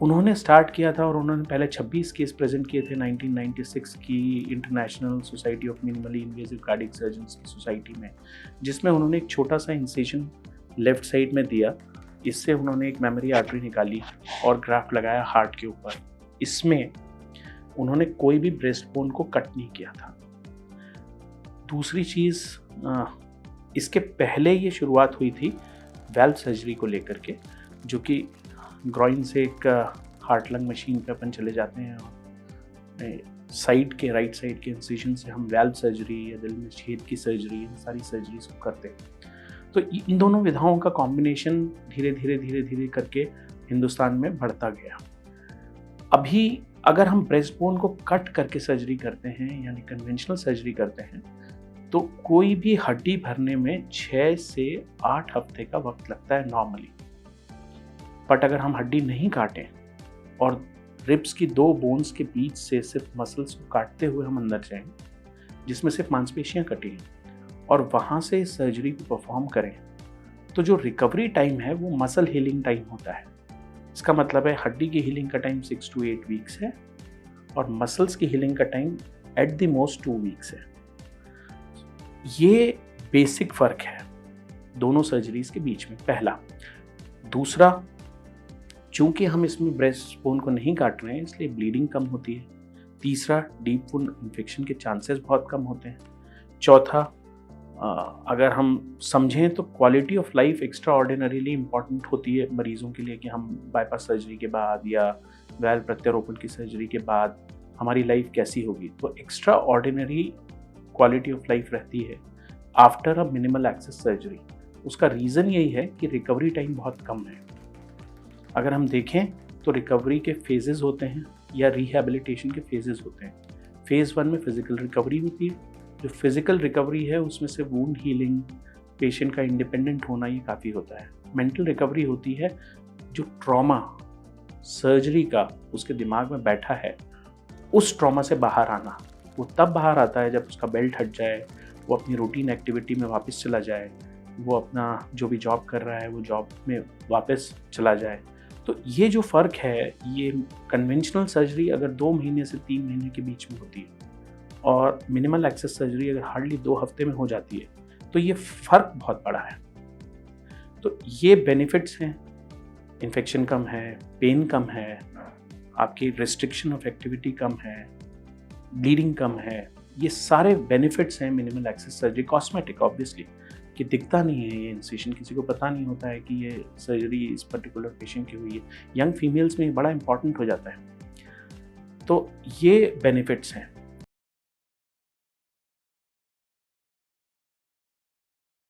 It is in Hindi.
उन्होंने स्टार्ट किया था और उन्होंने पहले 26 केस प्रेजेंट किए थे 1996 की international society of minimally invasive cardiac surgeons की सोसाइटी में, जिसमें उन्होंने एक छोटा सा इंसिजन लेफ्ट साइड में दिया। इससे उन्होंने एक मेमोरी आर्टरी निकाली और ग्राफ्ट लगाया हार्ट के ऊपर। इसमें उन्होंने कोई भी ब्रेस्ट बोन को कट नहीं किया था। दूसरी चीज़, इसके पहले ये शुरुआत हुई थी वैल्व सर्जरी को लेकर के, जो कि ग्रॉइन से एक हार्ट लंग मशीन पे अपन चले जाते हैं और साइड के राइट साइड के इंसिजन से हम वैल्व सर्जरी या दिल में छेद की सर्जरी, इन सारी सर्जरीज को करते हैं। तो इन दोनों विधाओं का कॉम्बिनेशन धीरे धीरे करके हिंदुस्तान में बढ़ता गया। अभी अगर हम ब्रेस्ट बोन को कट करके सर्जरी करते हैं यानी कन्वेंशनल सर्जरी करते हैं तो कोई भी हड्डी भरने में 6 से 8 हफ्ते का वक्त लगता है नॉर्मली। बट अगर हम हड्डी नहीं काटें और रिब्स की 2 बोन्स के बीच से सिर्फ मसल्स को काटते हुए हम अंदर जाएं, जिसमें सिर्फ मांसपेशियां कटी हैं, और वहाँ से सर्जरी को परफॉर्म करें, तो जो रिकवरी टाइम है वो मसल हीलिंग टाइम होता है। इसका मतलब है हड्डी की हीलिंग का टाइम 6 to 8 वीक्स है और मसल्स की हीलिंग का time at the most 2 weeks है। ये बेसिक फ़र्क है दोनों सर्जरीज के बीच में, पहला। दूसरा, चूंकि हम इसमें ब्रेस्ट बोन को नहीं काट रहे हैं इसलिए ब्लीडिंग कम होती है। तीसरा, डीप वुंड इन्फेक्शन के चांसेस बहुत कम होते हैं। चौथा, अगर हम समझें तो quality of life extra ordinarily important होती है मरीज़ों के लिए, कि हम बाईपास सर्जरी के बाद या वैल्व प्रत्यारोपण की सर्जरी के बाद हमारी लाइफ कैसी होगी। तो extraordinary quality of life रहती है after a minimal access surgery. उसका रीज़न यही है कि रिकवरी टाइम बहुत कम है। अगर हम देखें तो रिकवरी के फेजेस होते हैं या रिहैबिलिटेशन के फेजेस होते हैं। फेज़ 1 में फिजिकल रिकवरी होती है। जो फिजिकल रिकवरी है उसमें से वुंड हीलिंग, पेशेंट का इंडिपेंडेंट होना, ये काफ़ी होता है। मेंटल रिकवरी होती है, जो ट्रॉमा सर्जरी का उसके दिमाग में बैठा है, उस ट्रॉमा से बाहर आना। वो तब बाहर आता है जब उसका बेल्ट हट जाए, वो अपनी रूटीन एक्टिविटी में वापस चला जाए, वो अपना जो भी जॉब कर रहा है वो जॉब में वापस चला जाए। तो ये जो फ़र्क है, ये कन्वेंशनल सर्जरी अगर 2 महीने से 3 महीने के बीच में होती है और मिनिमल एक्सेस सर्जरी अगर हार्डली 2 हफ्ते में हो जाती है, तो ये फ़र्क बहुत बड़ा है। तो ये बेनिफिट्स हैं, इन्फेक्शन कम है, पेन कम है, आपकी रिस्ट्रिक्शन ऑफ एक्टिविटी कम है, ब्लीडिंग कम है। ये सारे बेनिफिट्स हैं minimal access surgery. Cosmetic obviously कि दिखता नहीं है ये इंसिजन, किसी को पता नहीं होता है कि ये सर्जरी इस पर्टिकुलर पेशेंट की हुई है। यंग फीमेल्स में बड़ा इंपॉर्टेंट हो जाता है। तो ये बेनिफिट्स हैं।